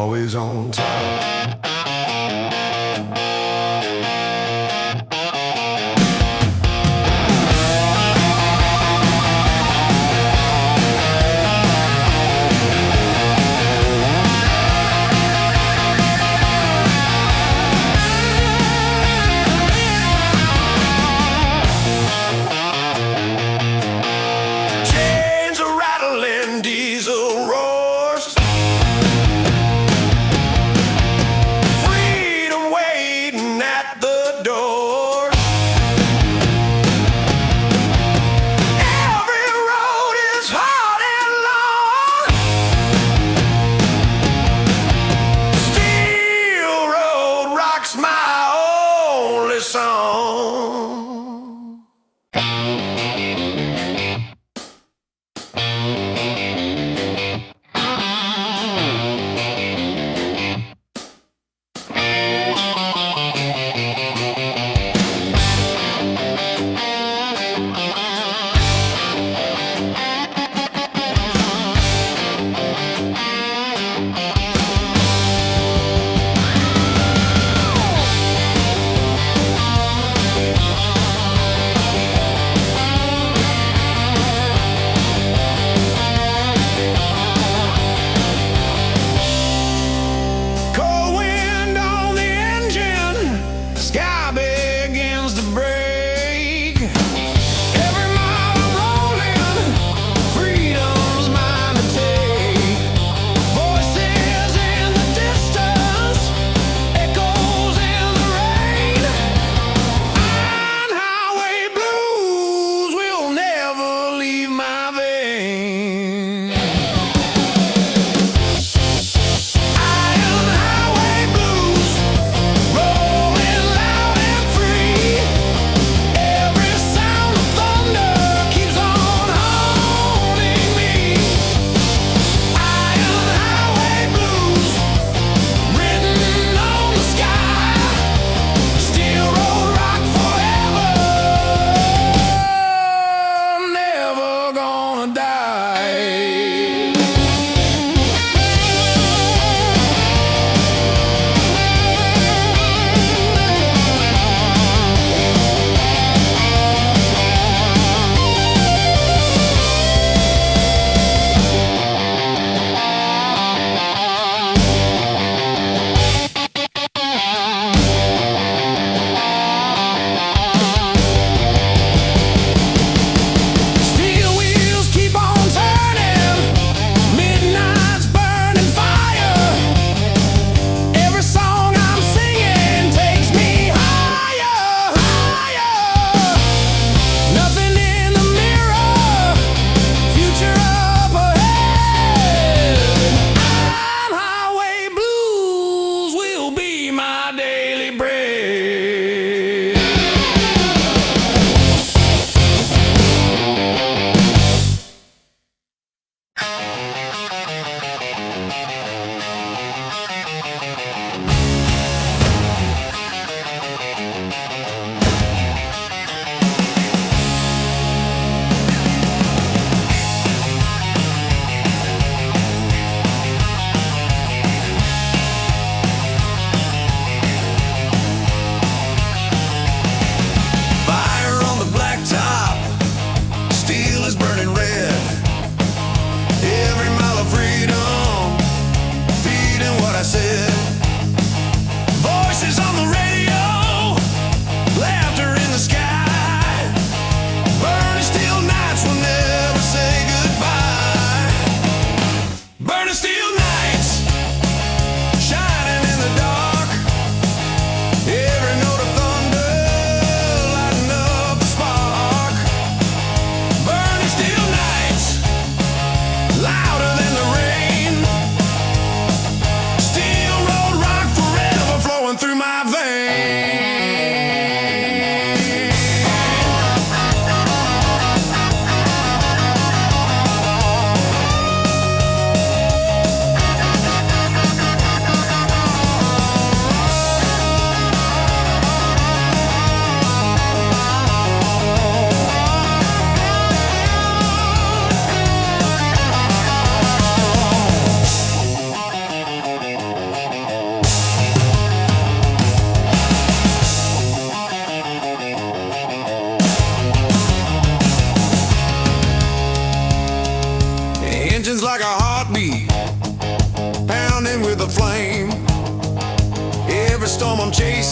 always on top. Chains are rattling, diesel roars.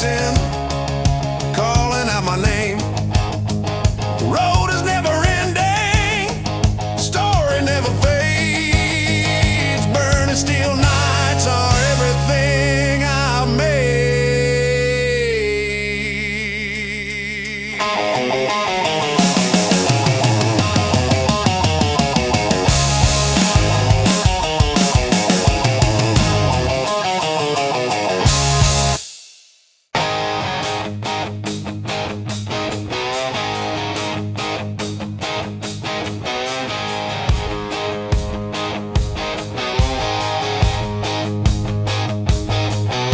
chasing, calling out my name. The road is never ending, story never fades. Burning steel nights are everything I've made.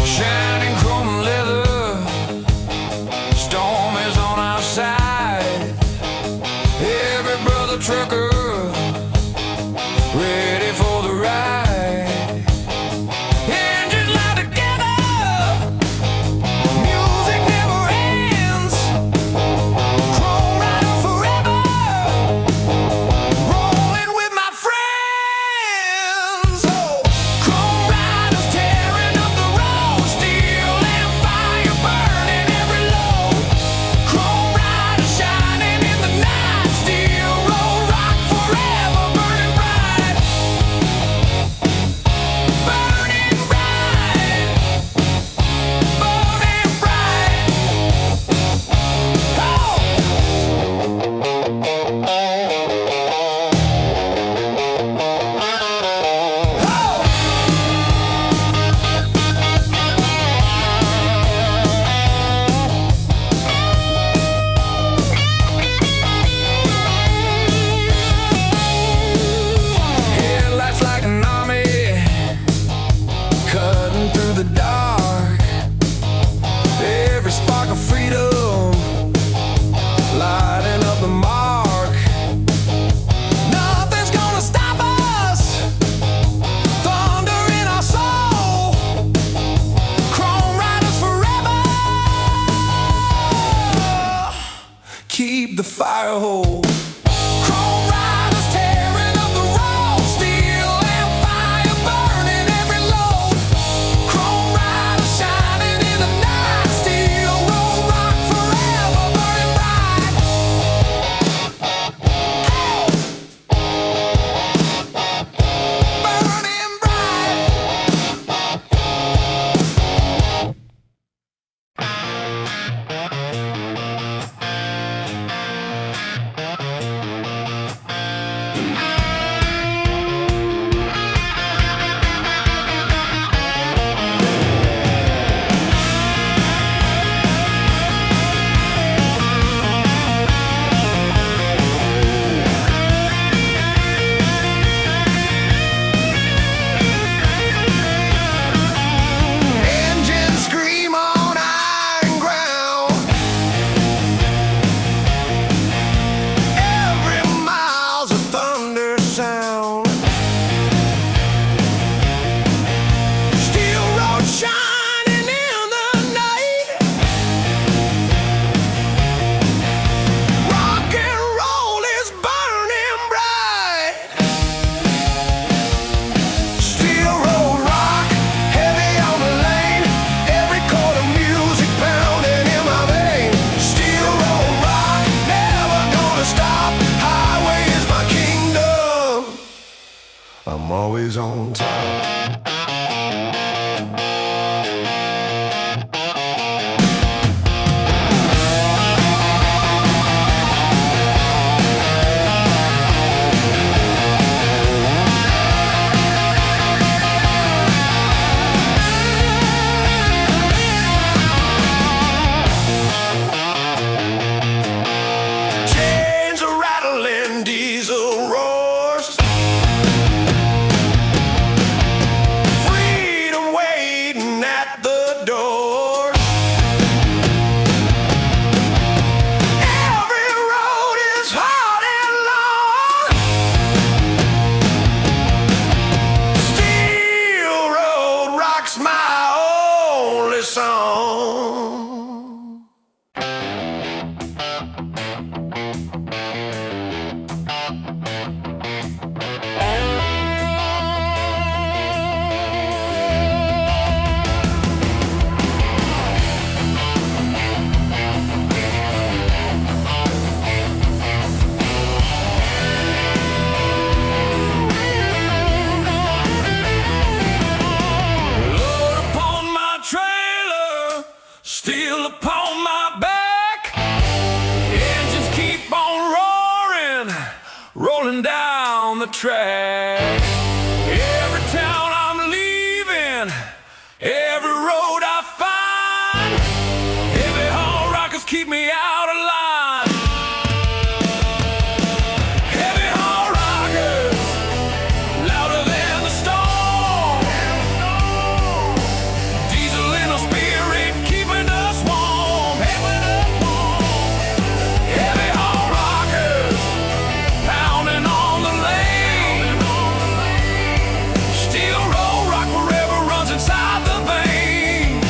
Shining chrome leather, storm is on our side. Every brother trucker ready for the ride. Engines loud together, music never ends. Chrome rider forever, rolling with my friends. Oh, chrome riders tearing up the road, steel and fire burning every load. Chrome riders shining in the night, steel road rock forever, burning bright, burning bright, burning bright. Headlights like an army, cutting through the dark. Every spark of freedom, lighting up the mark. Nothing's gonna stop us, thunder in our soul. Chrome riders forever, keep the fire whole. Chrome riders tearing up the road, steel and fire burning every load. Chrome riders shining in the night, steel road rock forever, burning bright. Burning bright. Engines scream on iron ground. Every mile's a thunder sound. Steel road shining in the night. Rock and roll is burning bright. Steel road rock, heavy on the lane. Every chord of music pounding in my vein. Steel road rock, never gonna stop. Highway is my kingdom, I'm always on top. Chains are rattling, diesel roars. on the track. Every town I'm leaving, every road I find, heavy haul rockers keep me out of line. Heavy haul rockers, louder than the storm. Diesel in our spirit, keeping us warm. Heavy haul rockers, pounding on the lane. Steel roll rock forever runs inside the vein.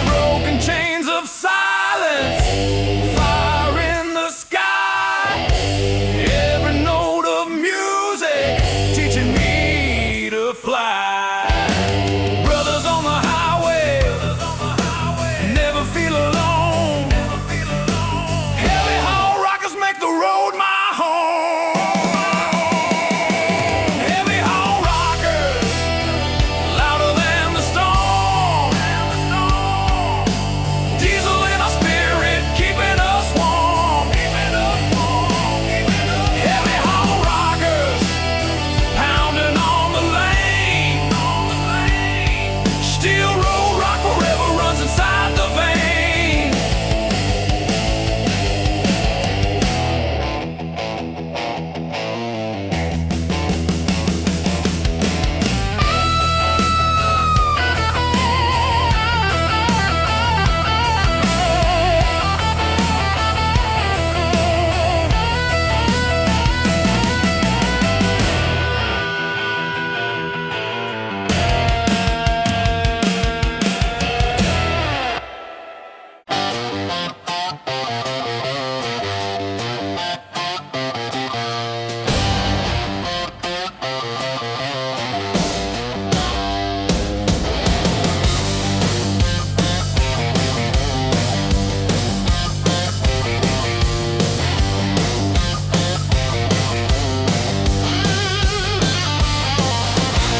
Broken chains of silence, fire in the sky. Every note of music teaching me to fly. Brothers on the highway, never feel alone. Heavy haul rockers make the road my home. Heavy haul rockers, louder than the storm. Diesel in our spirit, keeping us warm. Heavy haul rockers, pounding on the lane. Steel roll rock forever runs inside the vein.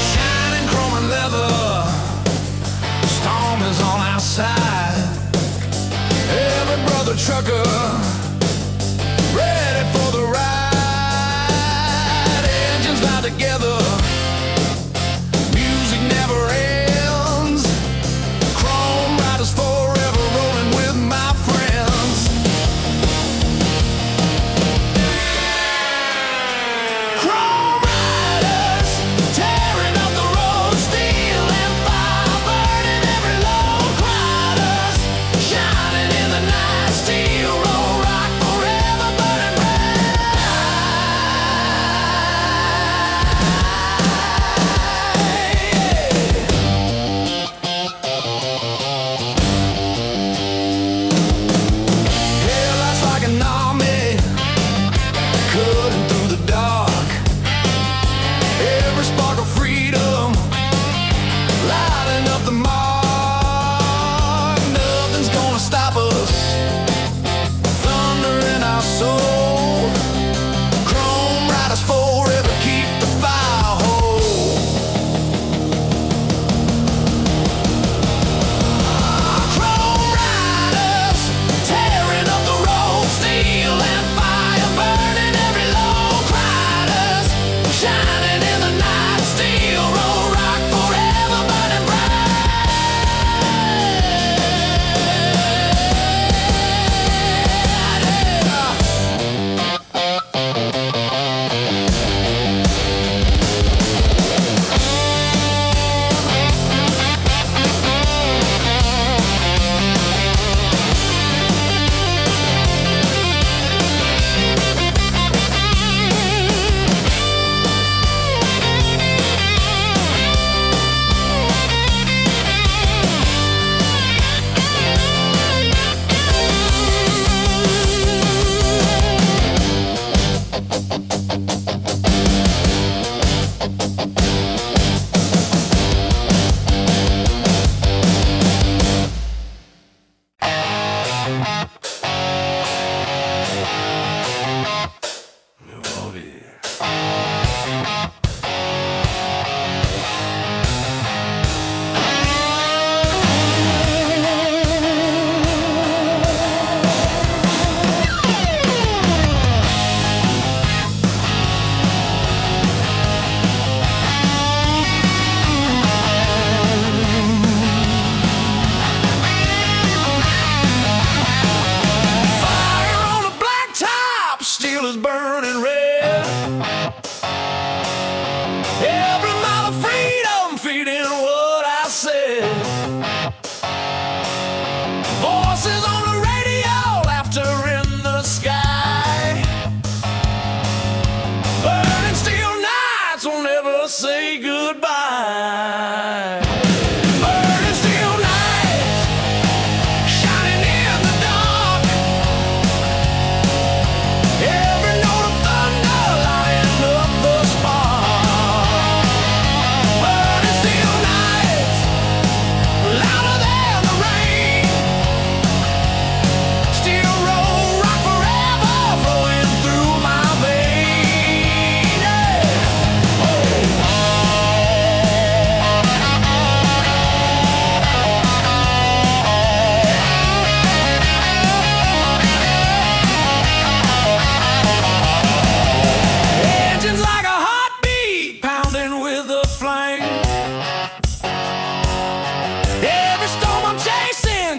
Shining chrome and leather, the storm is on our side. Every brother trucker, ready for the ride. Engines loud together, music never ends. Chrome riders forever rolling with my friends. Chrome riders, tearing up the road, steel and fire, burning every load. Riders, shining in the night, steel roll rock forever burning bright. Headlights like an army, cutting through the dark. Every spark of freedom, lighting up the mark. Nothing's gonna stop us, thunder in our soul. Chrome riders forever keep the fire whole. Chrome riders, tearing up the road, steel and fire, burning every load. Riders, shining in the night, steel roll rock forever burning bright.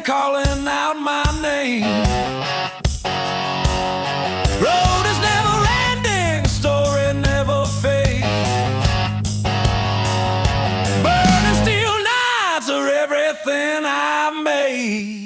calling out my name. Road is never ending, story never fades. Burning steel nights are everything I've made.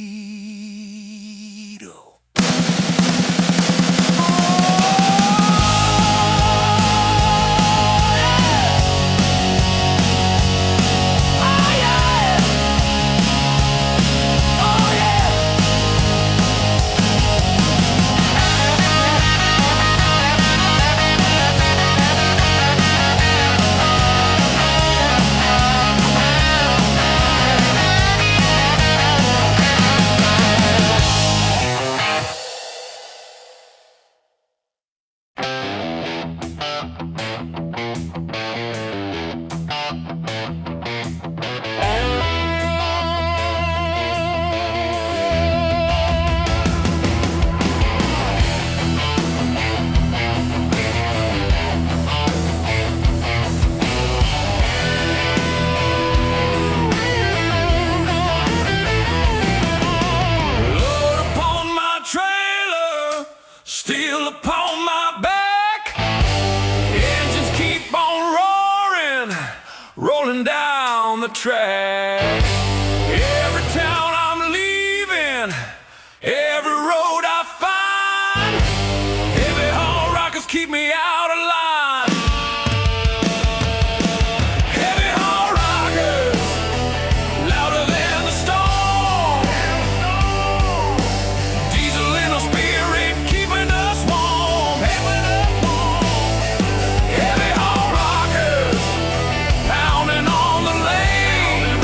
Steel upon my back, engines keep on roaring, rolling down the track. Every town I'm leaving, every road I find, heavy haul rockers keep me out of line. Heavy haul rockers, louder than the storm. Diesel in a spirit, keeping us warm. Heavy haul rockers, pounding on the lane.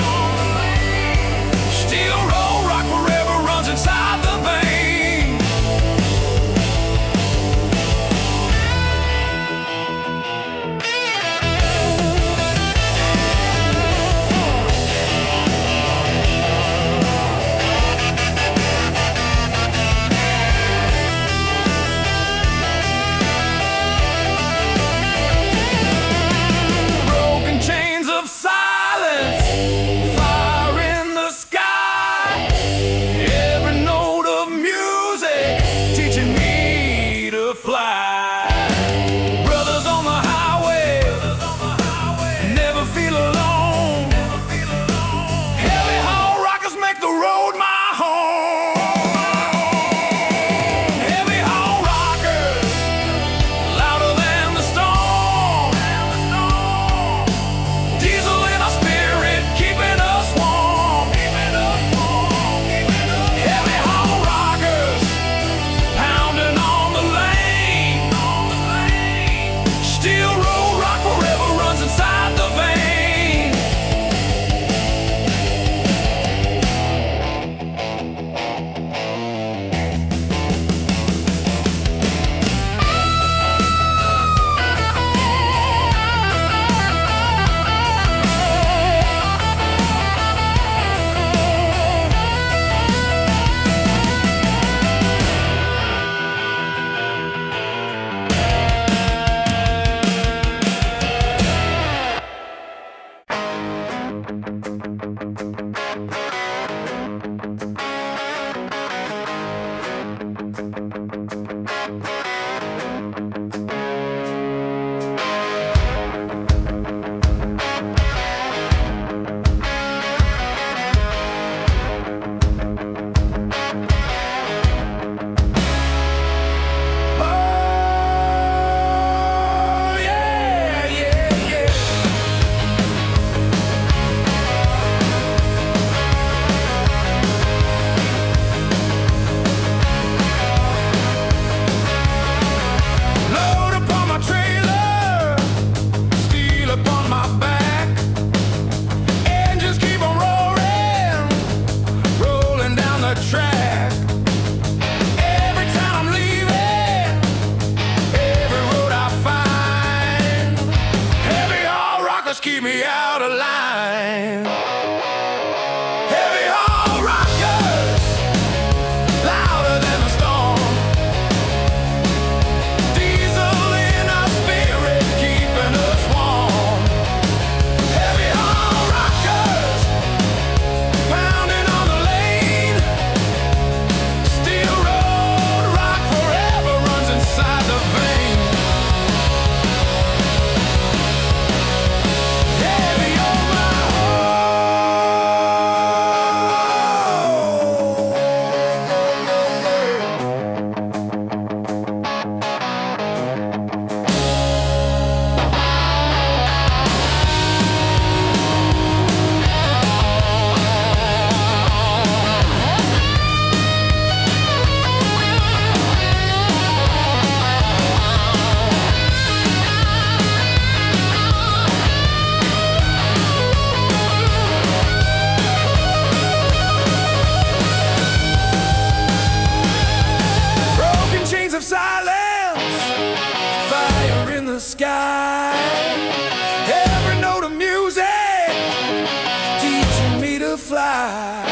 fly.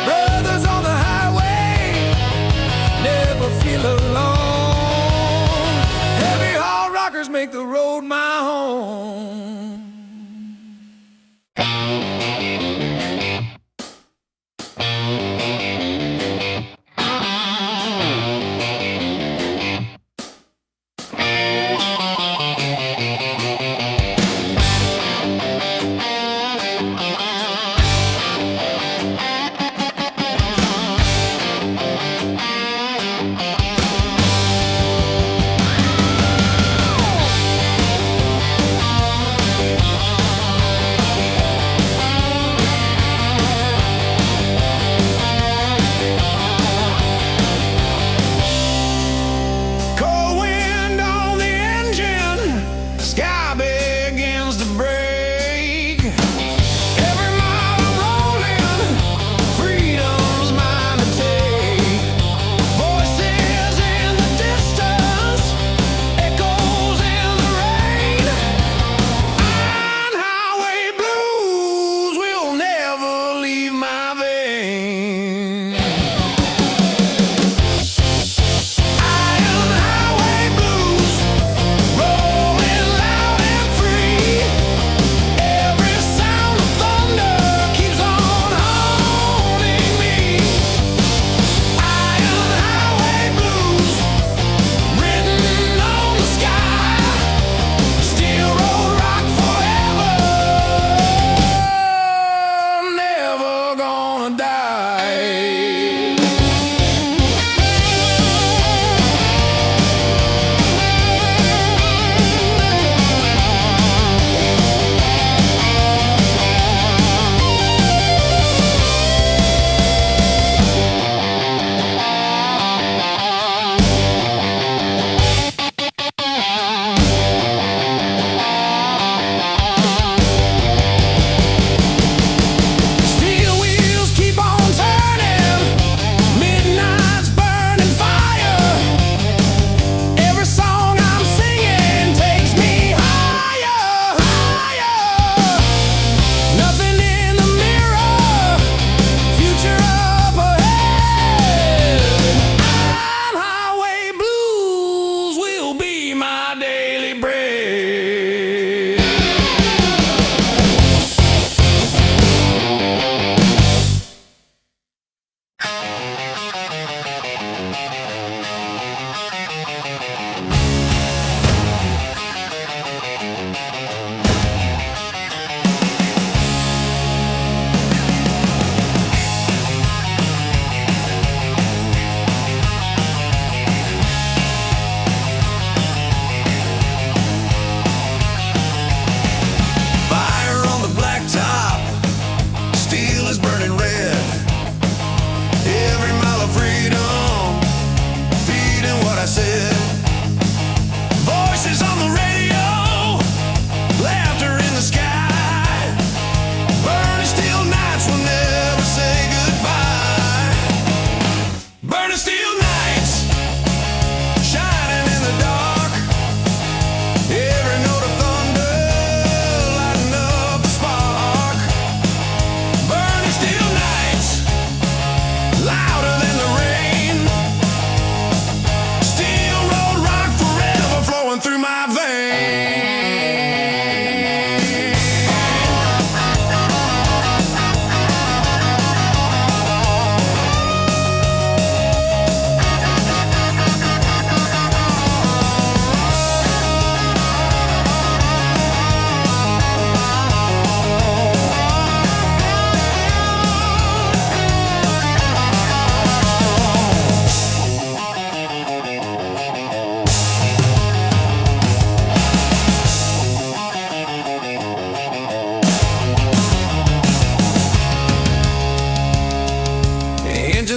Brothers on the highway never feel alone. Heavy haul rockers make the road my home.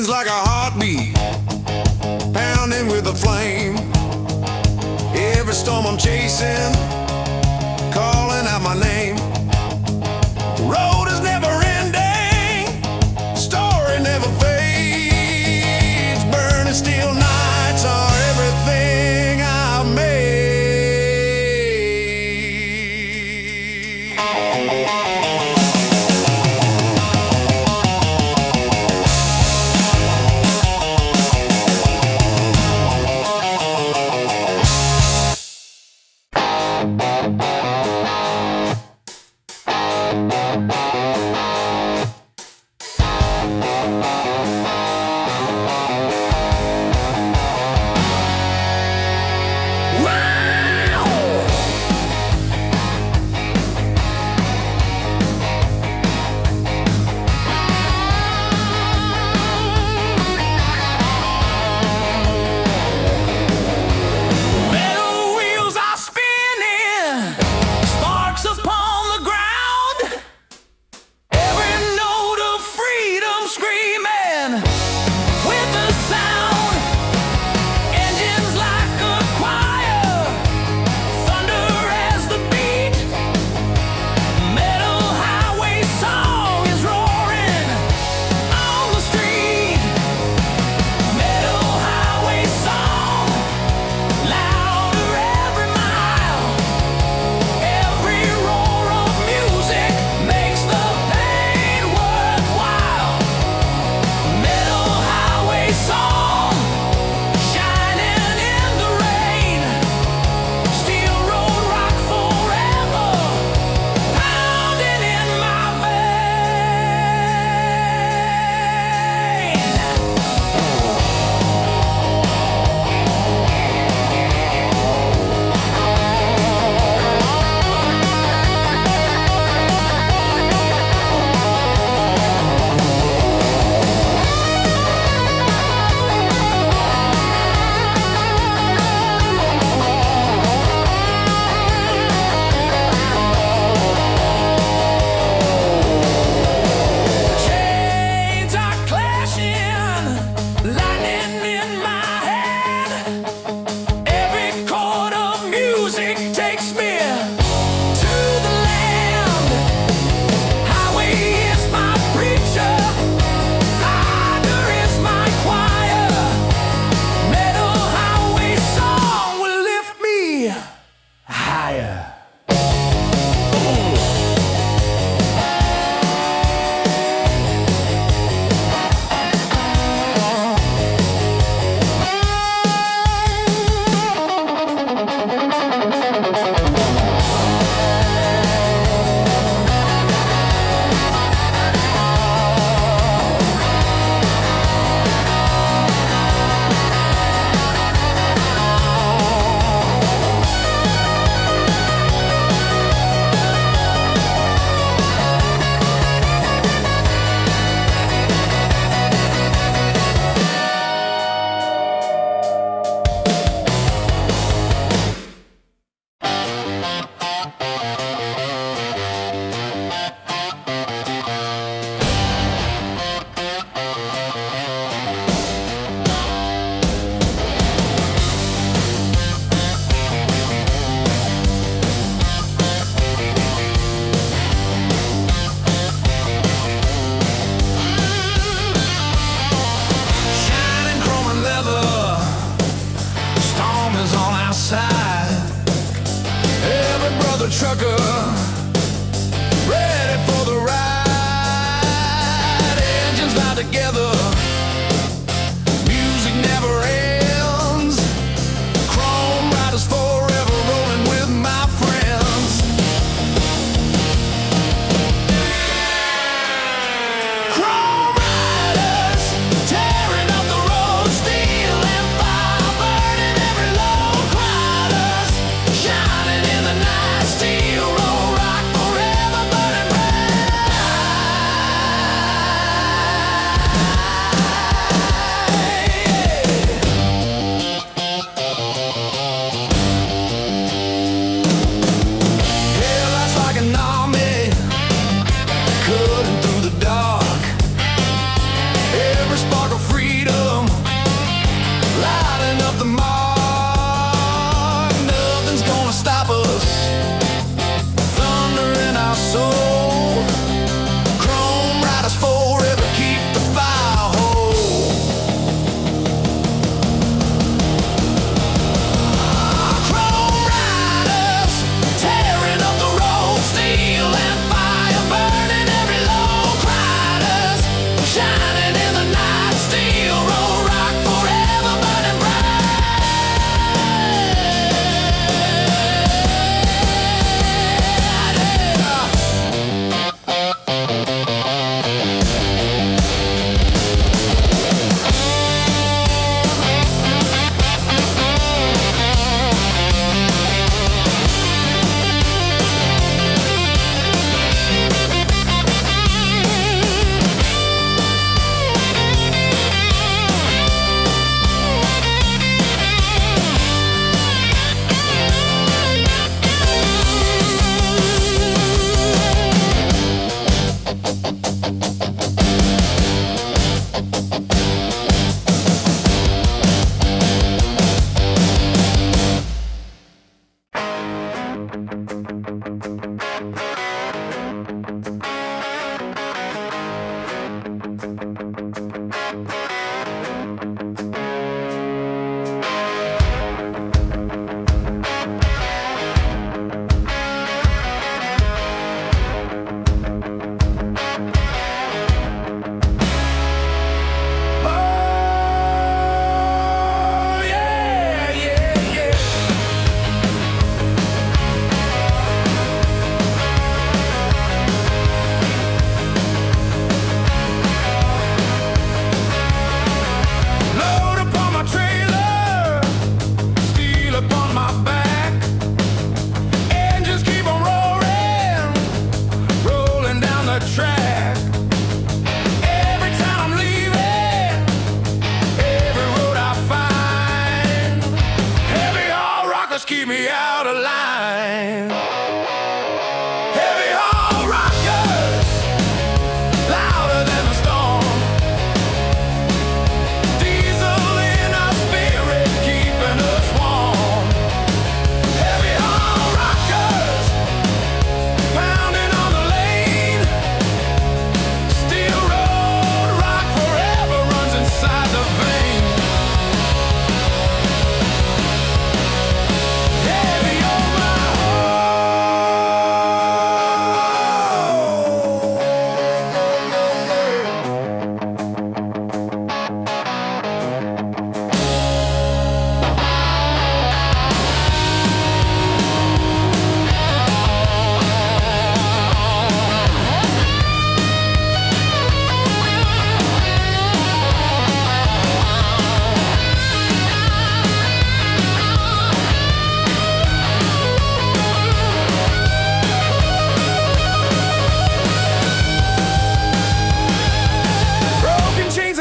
Like a heartbeat, pounding with a flame. Every storm I'm chasing, calling out my name. Road is never ending, story never fades. Burning steel nights are everything I've made.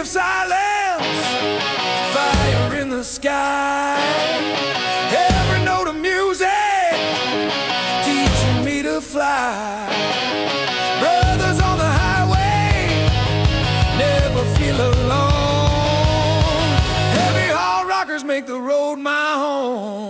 silence, fire in the sky. Every note of music teaching me to fly. Brothers on the highway, never feel alone. Heavy hard rockers make the road my home.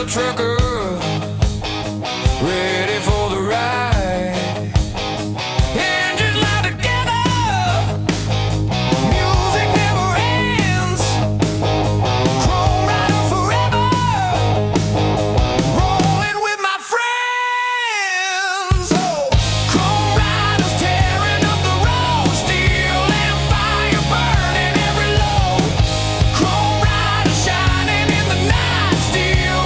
Trucker, ready for the ride. Engines loud together, music never ends. Chrome rider forever, rolling with my friends. Oh, chrome riders tearing up the road, steel and fire burning every load. Chrome riders shining in the night, steel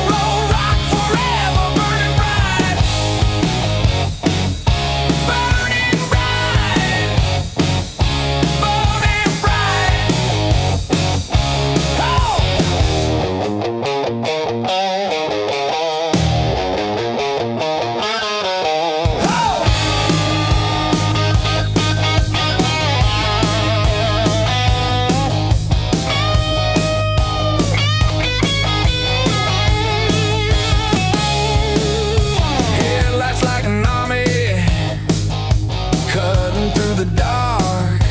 forever burning bright, burning bright, burning bright. Headlights like an army, cutting through the dark.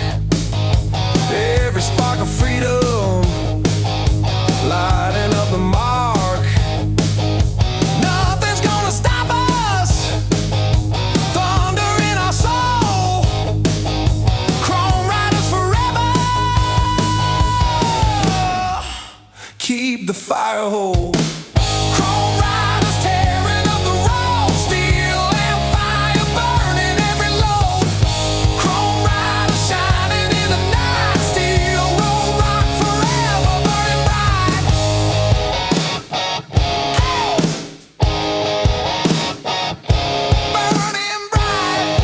Every spark of freedom, lighting up the mark. Nothing's gonna stop us, thunder in our soul. Chrome riders forever, Keep the fire whole. chrome riders tearing up the road, steel and fire burning every load. Chrome riders shining in the night, steel roll rock forever burning bright. Burning bright.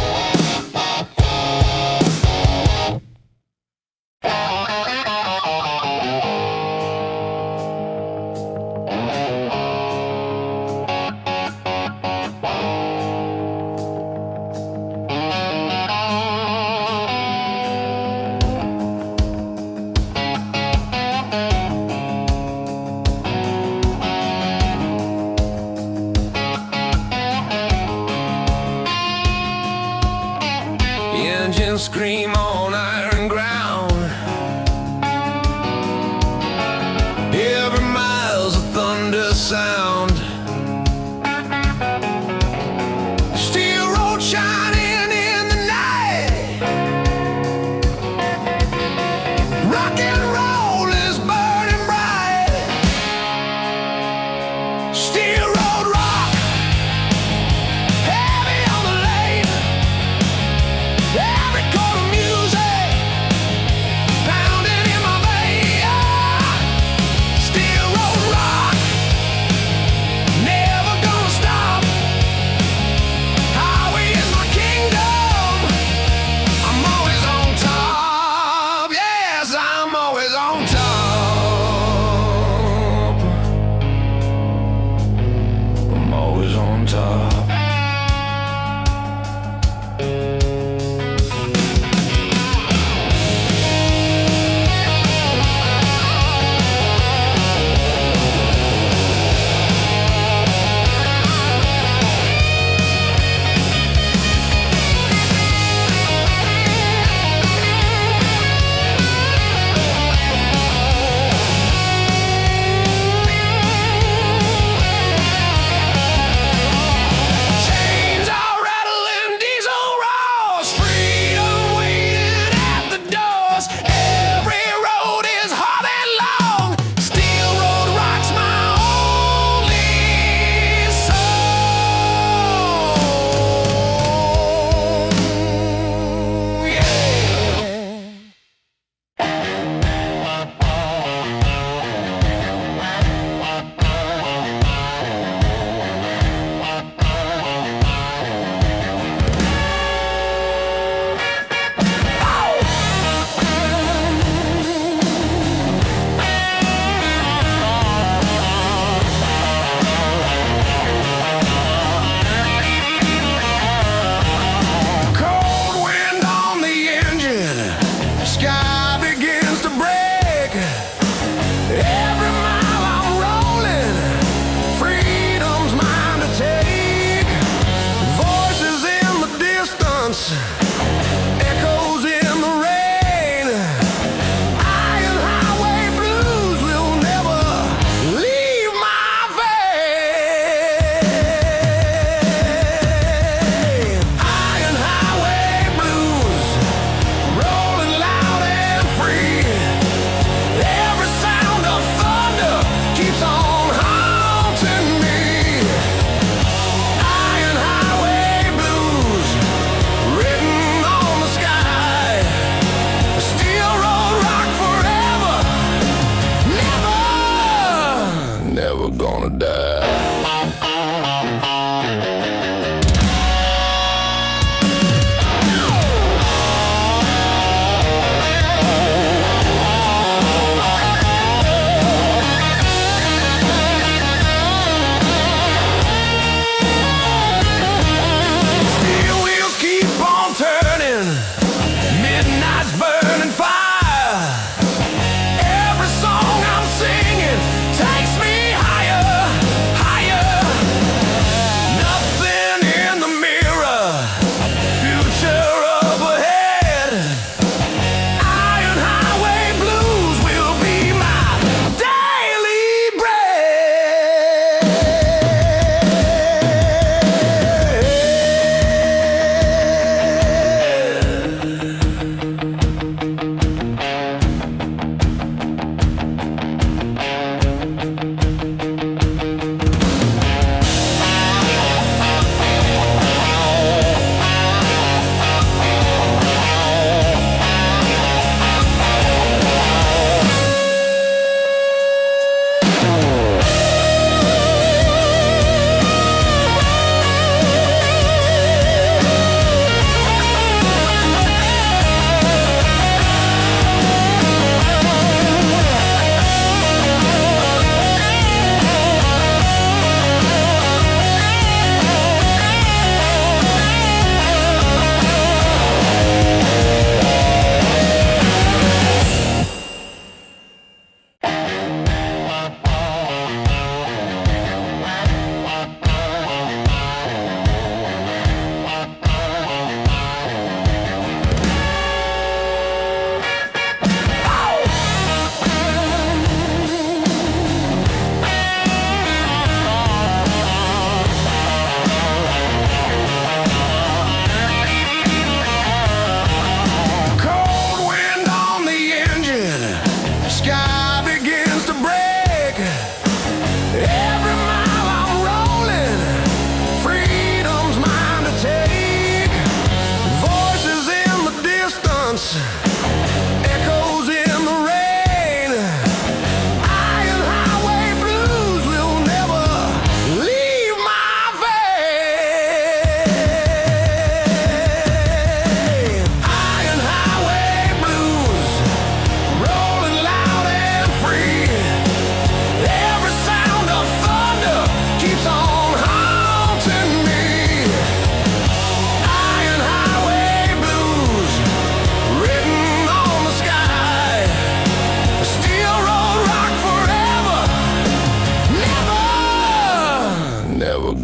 Engines scream on iron ground. Every mile's a thunder sound. Steel road shining in the night. Rock and roll is burning bright. Steel road rock, heavy on the lane. Every chord of music pounding in my veins. Steel road rock, never gonna stop. Highway is my kingdom. I'm always on top. Yes, I'm always on top. I'm always on top.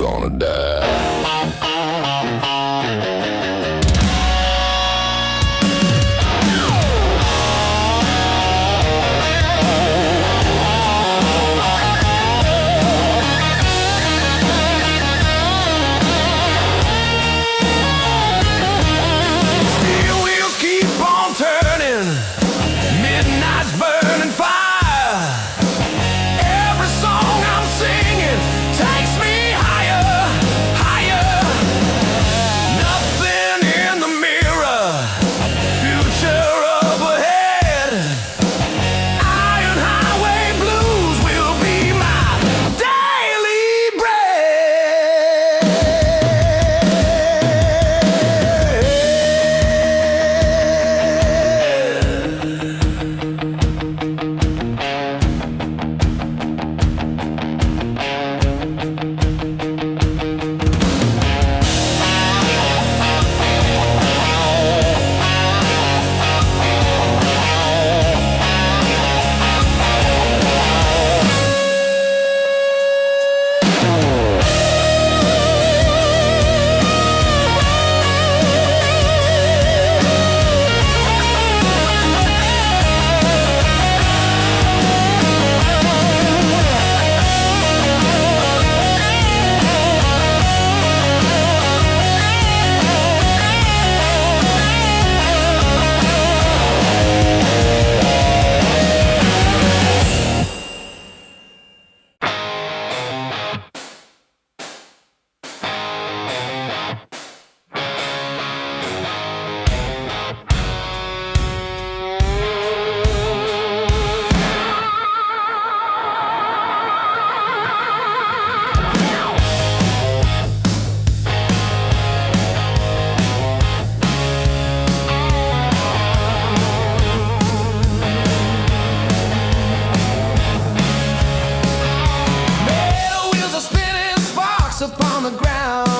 gonna die. Upon the ground